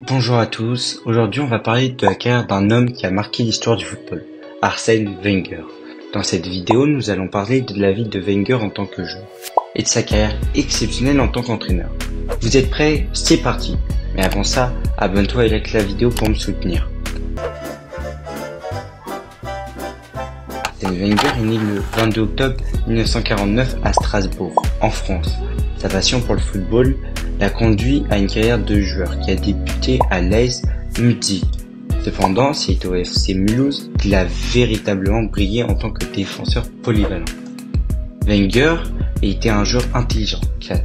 Bonjour à tous, aujourd'hui on va parler de la carrière d'un homme qui a marqué l'histoire du football, Arsène Wenger. Dans cette vidéo, nous allons parler de la vie de Wenger en tant que joueur et de sa carrière exceptionnelle en tant qu'entraîneur. Vous êtes prêts? C'est parti! Mais avant ça, abonne-toi et like la vidéo pour me soutenir. Arsène Wenger est né le 22 octobre 1949 à Strasbourg, en France. Sa passion pour le football l'a conduit à une carrière de joueur qui a débuté à l'AS Leipzig. Cependant, c'est au FC Mulhouse qu'il a véritablement brillé en tant que défenseur polyvalent. Wenger était un joueur intelligent qui a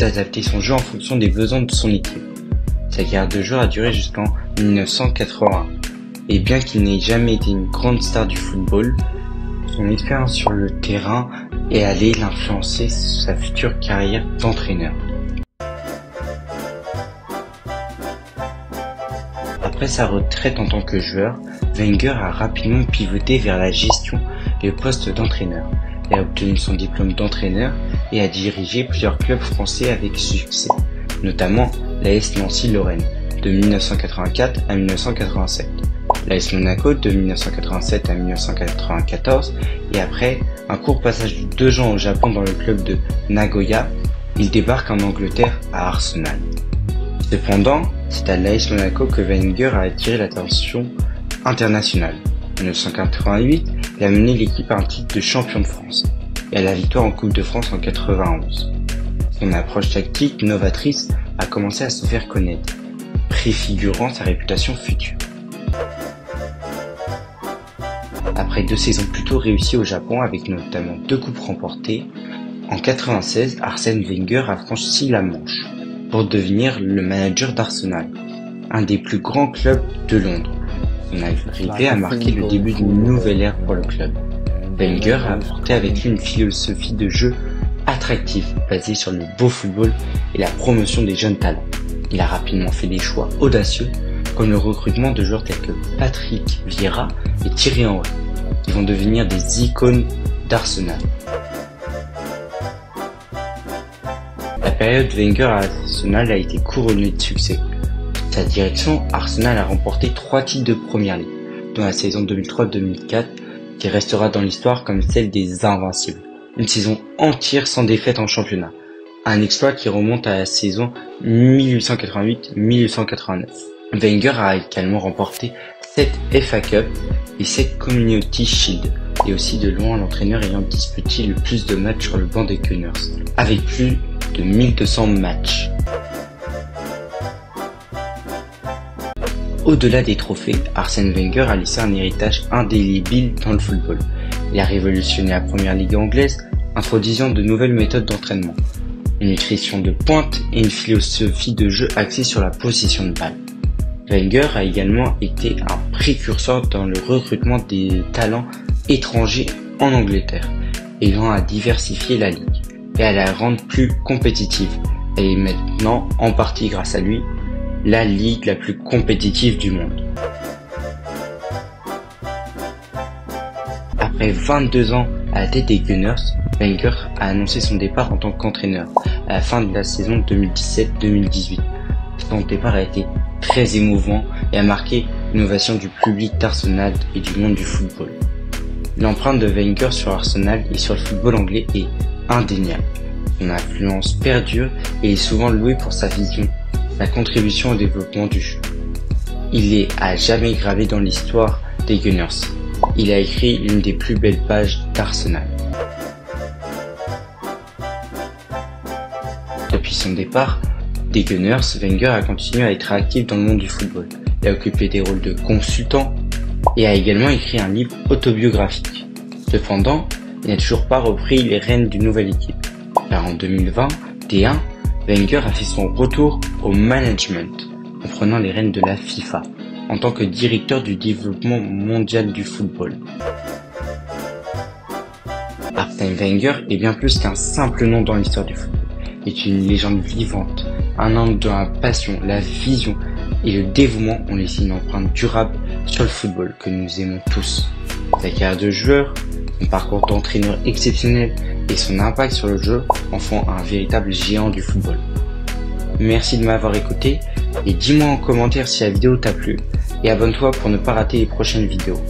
adapté son jeu en fonction des besoins de son équipe. Sa carrière de joueur a duré jusqu'en 1981. Et bien qu'il n'ait jamais été une grande star du football, son expérience sur le terrain est allée l'influencer sur sa future carrière d'entraîneur. Après sa retraite en tant que joueur, Wenger a rapidement pivoté vers la gestion et le poste d'entraîneur. Il a obtenu son diplôme d'entraîneur et a dirigé plusieurs clubs français avec succès, notamment l'AS Nancy-Lorraine de 1984 à 1987, l'AS Monaco de 1987 à 1994 et après un court passage de 2 ans au Japon dans le club de Nagoya, il débarque en Angleterre à Arsenal. Cependant, c'est à l'AS Monaco que Wenger a attiré l'attention internationale. En 1988, il a mené l'équipe à un titre de champion de France et à la victoire en Coupe de France en 1991. Son approche tactique novatrice a commencé à se faire connaître, préfigurant sa réputation future. Après 2 saisons plutôt réussies au Japon avec notamment 2 coupes remportées, en 1996, Arsène Wenger a franchi la Manche pour devenir le manager d'Arsenal, un des plus grands clubs de Londres. Son arrivée a marqué le début d'une nouvelle ère pour le club. Wenger a apporté avec lui une philosophie de jeu attractive, basée sur le beau football et la promotion des jeunes talents. Il a rapidement fait des choix audacieux, comme le recrutement de joueurs tels que Patrick Vieira et Thierry Henry, qui vont devenir des icônes d'Arsenal. La période Wenger à Arsenal a été couronnée de succès. Sous sa direction, Arsenal a remporté 3 titres de Première Ligue, dont la saison 2003-2004, qui restera dans l'histoire comme celle des Invincibles. Une saison entière sans défaite en championnat. Un exploit qui remonte à la saison 1888-1889. Wenger a également remporté 7 FA Cup et 7 Community Shield, et aussi de loin l'entraîneur ayant disputé le plus de matchs sur le banc des Gunners, avec plus de 1200 matchs. Au-delà des trophées, Arsène Wenger a laissé un héritage indélébile dans le football. Il a révolutionné la première ligue anglaise, introduisant de nouvelles méthodes d'entraînement, une nutrition de pointe et une philosophie de jeu axée sur la possession de balle. Wenger a également été un précurseur dans le recrutement des talents étrangers en Angleterre, aidant à diversifier la ligue et à la rendre plus compétitive. Elle est maintenant, en partie grâce à lui, la ligue la plus compétitive du monde. Après 22 ans à la tête des Gunners, Wenger a annoncé son départ en tant qu'entraîneur à la fin de la saison 2017-2018. Son départ a été très émouvant et a marqué l'innovation du public d'Arsenal et du monde du football. L'empreinte de Wenger sur Arsenal et sur le football anglais est indéniable. Son influence perdure et est souvent loué pour sa vision, sa contribution au développement du jeu. Il est à jamais gravé dans l'histoire des Gunners. Il a écrit l'une des plus belles pages d'Arsenal. Depuis son départ des Gunners, Wenger a continué à être actif dans le monde du football. Il a occupé des rôles de consultant et a également écrit un livre autobiographique. Cependant, il n'a toujours pas repris les rênes d'une nouvelle équipe, car en 2021, Wenger a fait son retour au management, en prenant les rênes de la FIFA, en tant que directeur du développement mondial du football. Arsène Wenger est bien plus qu'un simple nom dans l'histoire du football. Il est une légende vivante, un homme dont la passion, la vision et le dévouement ont laissé une empreinte durable sur le football que nous aimons tous. Sa carrière de joueur, son parcours d'entraîneur exceptionnel et son impact sur le jeu en font un véritable géant du football. Merci de m'avoir écouté, Et dis-moi en commentaire si la vidéo t'a plu et abonne-toi pour ne pas rater les prochaines vidéos.